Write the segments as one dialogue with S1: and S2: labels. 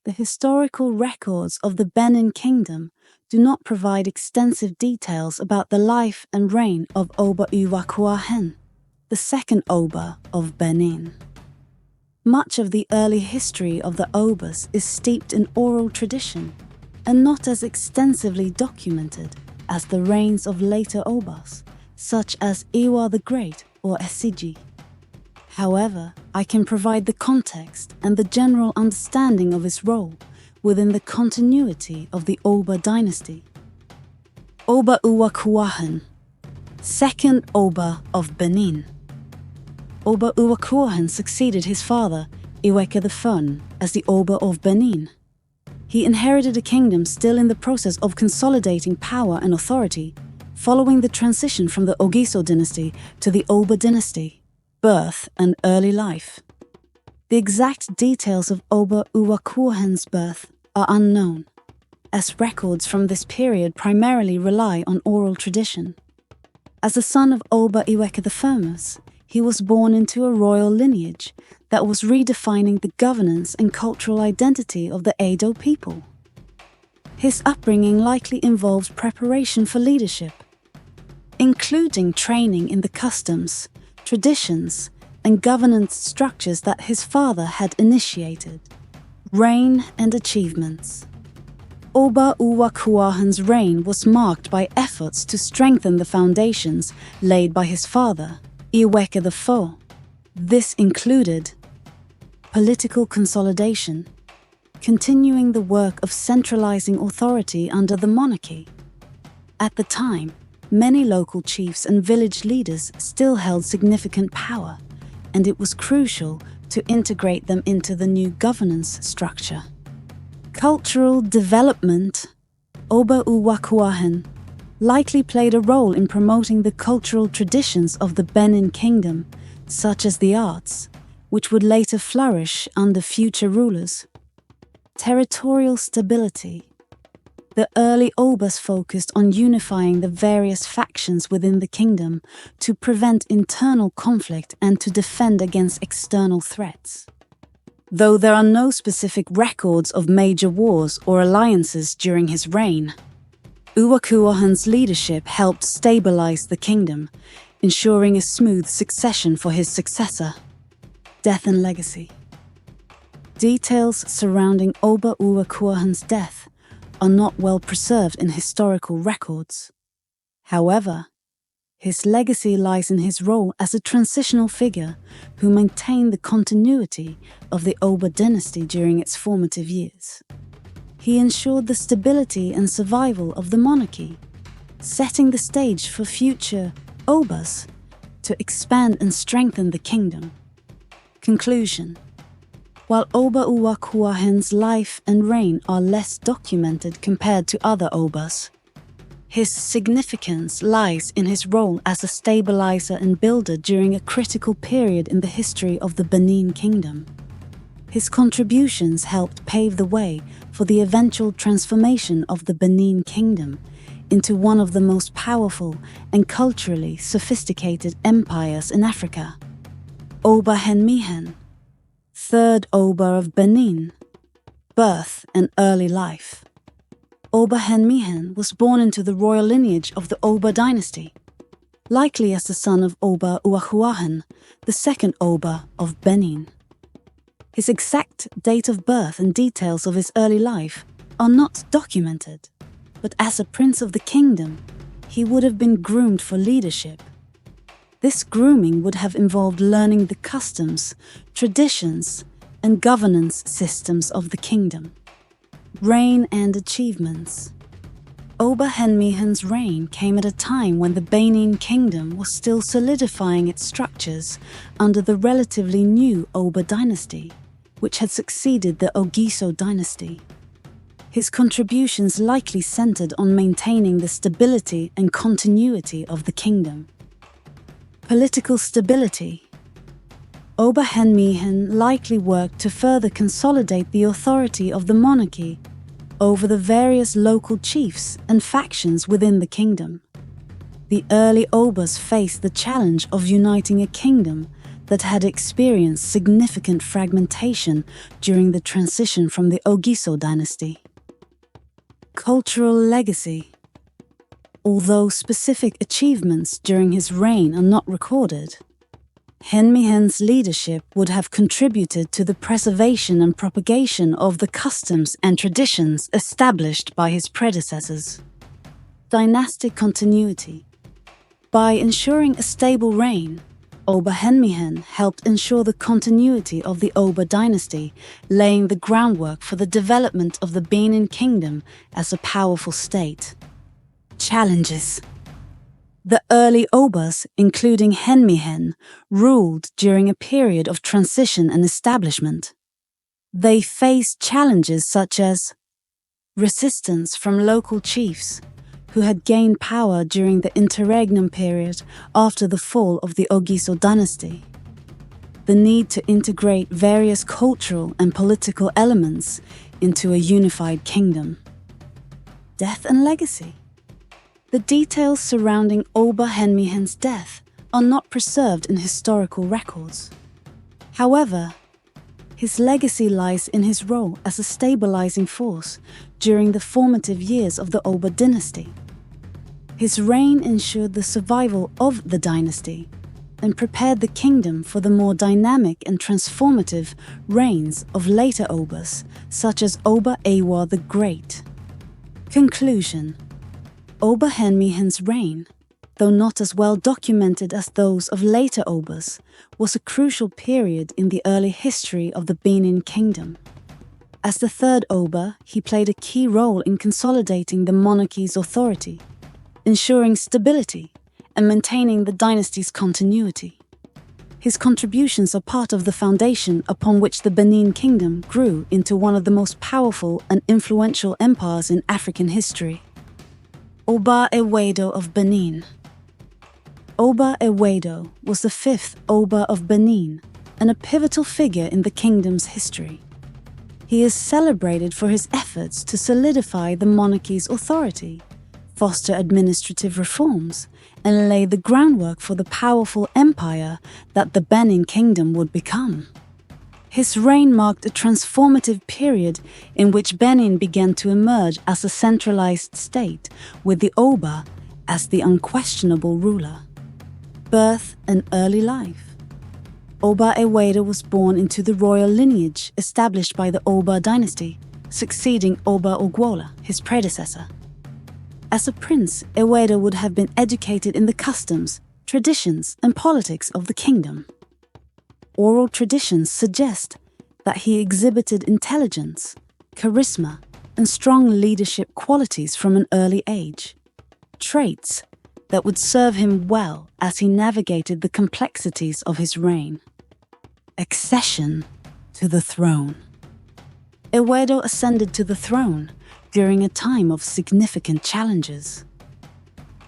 S1: The historical records of the Benin Kingdom do not provide extensive details about the life and reign of Oba Iwakuahen, the second Oba of Benin. Much of the early history of the Obas is steeped in oral tradition and not as extensively documented as the reigns of later Obas, such as Iwa the Great or Esiji. However, I can provide the context and the general understanding of his role within the continuity of the Oba dynasty. Oba Iwakuahen, second Oba of Benin. Oba Iwakuahen succeeded his father, Iweke I, as the Oba of Benin. He inherited a kingdom still in the process of consolidating power and authority, following the transition from the Ogiso dynasty to the Oba dynasty. Birth and early life. The exact details of Oba Iwakuahen's birth are unknown, as records from this period primarily rely on oral tradition. As the son of Oba Iweke I, he was born into a royal lineage that was redefining the governance and cultural identity of the Edo people. His upbringing likely involved preparation for leadership, including training in the customs, traditions, and governance structures that his father had initiated. Reign and achievements. Oba Iwakuahen's reign was marked by efforts to strengthen the foundations laid by his father, Iweke IV. This included political consolidation, continuing the work of centralizing authority under the monarchy. At the time, many local chiefs and village leaders still held significant power, and it was crucial to integrate them into the new governance structure. Cultural development. Oba Iwakuahen likely played a role in promoting the cultural traditions of the Benin Kingdom, such as the arts, which would later flourish under future rulers. Territorial stability. The early Obas focused on unifying the various factions within the kingdom to prevent internal conflict and to defend against external threats. Though there are no specific records of major wars or alliances during his reign, Iwakuahen's leadership helped stabilize the kingdom, ensuring a smooth succession for his successor. Death and legacy. Details surrounding Oba Iwakuahen's death are not well preserved in historical records. However, his legacy lies in his role as a transitional figure who maintained the continuity of the Oba dynasty during its formative years. He ensured the stability and survival of the monarchy, setting the stage for future Obas to expand and strengthen the kingdom. Conclusion. While Oba Iwakuahen's life and reign are less documented compared to other Obas, his significance lies in his role as a stabilizer and builder during a critical period in the history of the Benin Kingdom. His contributions helped pave the way for the eventual transformation of the Benin Kingdom into one of the most powerful and culturally sophisticated empires in Africa. Oba Henmihen, third Oba of Benin. Birth and early life. Oba Henmihen was born into the royal lineage of the Oba dynasty, likely as the son of Oba Iwakuahen, the second Oba of Benin. His exact date of birth and details of his early life are not documented, but as a prince of the kingdom, he would have been groomed for leadership. This grooming would have involved learning the customs, traditions, and governance systems of the kingdom. Reign and achievements. Oba Henmihen's reign came at a time when the Benin Kingdom was still solidifying its structures under the relatively new Oba dynasty, which had succeeded the Ogiso dynasty. His contributions likely centered on maintaining the stability and continuity of the kingdom. Political stability. Oba Henmihen likely worked to further consolidate the authority of the monarchy over the various local chiefs and factions within the kingdom. The early Obas faced the challenge of uniting a kingdom that had experienced significant fragmentation during the transition from the Ogiso dynasty. Cultural legacy. Although specific achievements during his reign are not recorded, Henmihen's leadership would have contributed to the preservation and propagation of the customs and traditions established by his predecessors. Dynastic continuity. By ensuring a stable reign, Oba Henmihen helped ensure the continuity of the Oba dynasty, laying the groundwork for the development of the Benin Kingdom as a powerful state. Challenges. The early Obas, including Henmihen, ruled during a period of transition and establishment. They faced challenges such as resistance from local chiefs, who had gained power during the interregnum period after the fall of the Ogiso dynasty. The need to integrate various cultural and political elements into a unified kingdom. Death and legacy. The details surrounding Oba Henmihen's death are not preserved in historical records. However, his legacy lies in his role as a stabilizing force during the formative years of the Oba dynasty. His reign ensured the survival of the dynasty and prepared the kingdom for the more dynamic and transformative reigns of later Obas, such as Oba Ewa the Great. Conclusion. Oba Henmihen's reign, though not as well documented as those of later Obas, was a crucial period in the early history of the Benin Kingdom. As the third Oba, he played a key role in consolidating the monarchy's authority, ensuring stability, and maintaining the dynasty's continuity. His contributions are part of the foundation upon which the Benin Kingdom grew into one of the most powerful and influential empires in African history. Oba Ewedo of Benin. Oba Ewedo was the fifth Oba of Benin and a pivotal figure in the kingdom's history. He is celebrated for his efforts to solidify the monarchy's authority, foster administrative reforms, and lay the groundwork for the powerful empire that the Benin Kingdom would become. His reign marked a transformative period in which Benin began to emerge as a centralized state, with the Oba as the unquestionable ruler. Birth and early life. Oba Ewedo was born into the royal lineage established by the Oba dynasty, succeeding Oba Ogwola, his predecessor. As a prince, Ewedo would have been educated in the customs, traditions, and politics of the kingdom. Oral traditions suggest that he exhibited intelligence, charisma, and strong leadership qualities from an early age, traits that would serve him well as he navigated the complexities of his reign. Accession to the throne. Ewedo ascended to the throne during a time of significant challenges.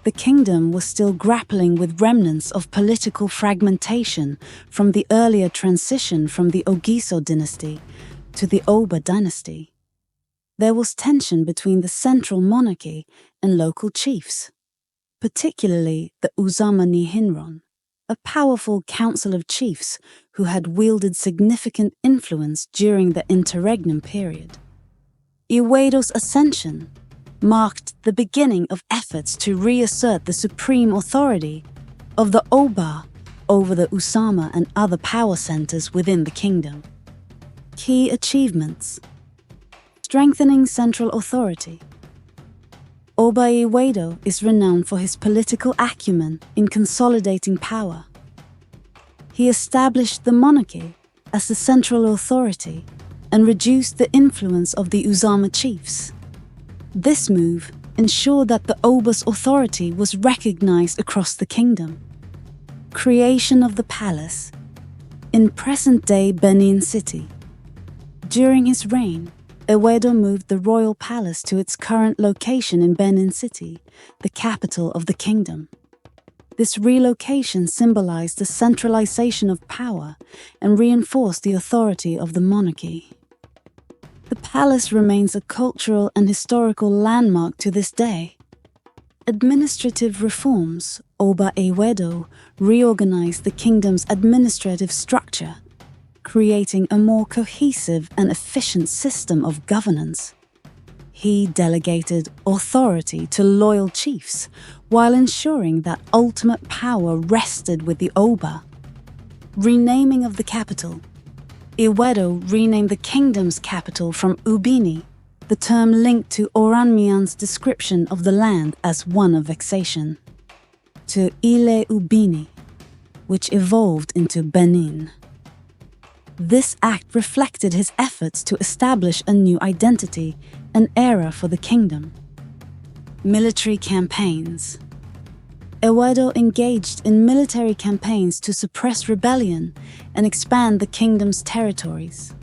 S1: The kingdom was still grappling with remnants of political fragmentation from the earlier transition from the Ogiso dynasty to the Oba dynasty. There was tension between the central monarchy and local chiefs, particularly the Uzama Hinron, a powerful council of chiefs who had wielded significant influence during the interregnum period. Ewedo's ascension marked the beginning of efforts to reassert the supreme authority of the Oba over the Usama and other power centers within the kingdom. Key achievements. Strengthening central authority. Oba Ewedo is renowned for his political acumen in consolidating power. He established the monarchy as the central authority and reduced the influence of the Uzama chiefs. This move ensured that the Oba's authority was recognized across the kingdom. Creation of the palace in present-day Benin City. During his reign, Ewedo moved the royal palace to its current location in Benin City, the capital of the kingdom. This relocation symbolized the centralization of power and reinforced the authority of the monarchy. The palace remains a cultural and historical landmark to this day. Administrative reforms. Oba Ewedo reorganized the kingdom's administrative structure, creating a more cohesive and efficient system of governance. He delegated authority to loyal chiefs while ensuring that ultimate power rested with the Oba. Renaming of the capital. Ewedo renamed the kingdom's capital from Ubini, the term linked to Oranmiyan's description of the land as one of vexation, to Ile Ubini, which evolved into Benin. This act reflected his efforts to establish a new identity, an era for the kingdom. Military campaigns. Ewedo engaged in military campaigns to suppress rebellion and expand the kingdom's territories.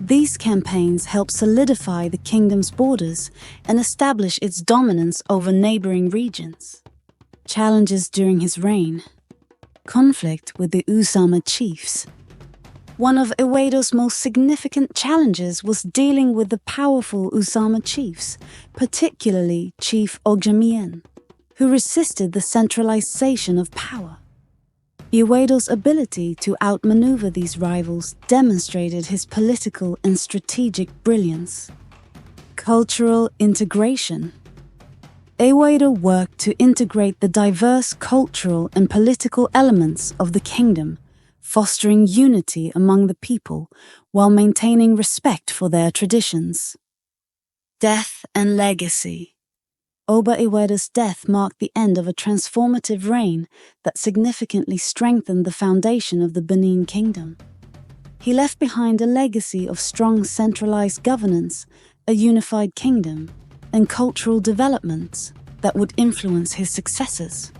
S1: These campaigns helped solidify the kingdom's borders and establish its dominance over neighboring regions. Challenges during his reign. Conflict with the Usama chiefs. One of Ewedo's most significant challenges was dealing with the powerful Usama chiefs, particularly Chief Ogjamien, who resisted the centralization of power. Ewedo's ability to outmaneuver these rivals demonstrated his political and strategic brilliance. Cultural integration. Ewedo worked to integrate the diverse cultural and political elements of the kingdom, fostering unity among the people while maintaining respect for their traditions. Death and legacy. Oba Ewedo's death marked the end of a transformative reign that significantly strengthened the foundation of the Benin Kingdom. He left behind a legacy of strong centralized governance, a unified kingdom, and cultural developments that would influence his successors.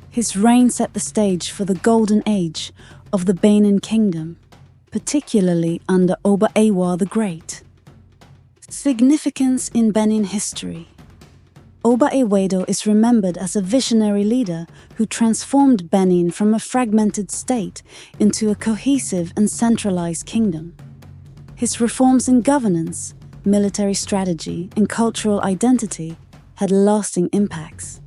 S1: His reign set the stage for the golden age of the Benin Kingdom, particularly under Oba Ewa the Great. Significance in Benin history. Oba Ewedo is remembered as a visionary leader who transformed Benin from a fragmented state into a cohesive and centralized kingdom. His reforms in governance, military strategy, and cultural identity had lasting impacts,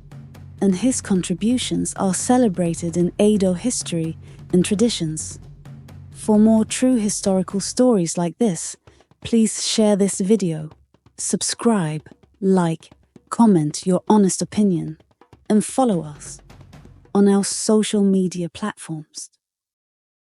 S1: and his contributions are celebrated in Edo history and traditions. For more true historical stories like this, please share this video, subscribe, like, comment your honest opinion, and follow us on our social media platforms.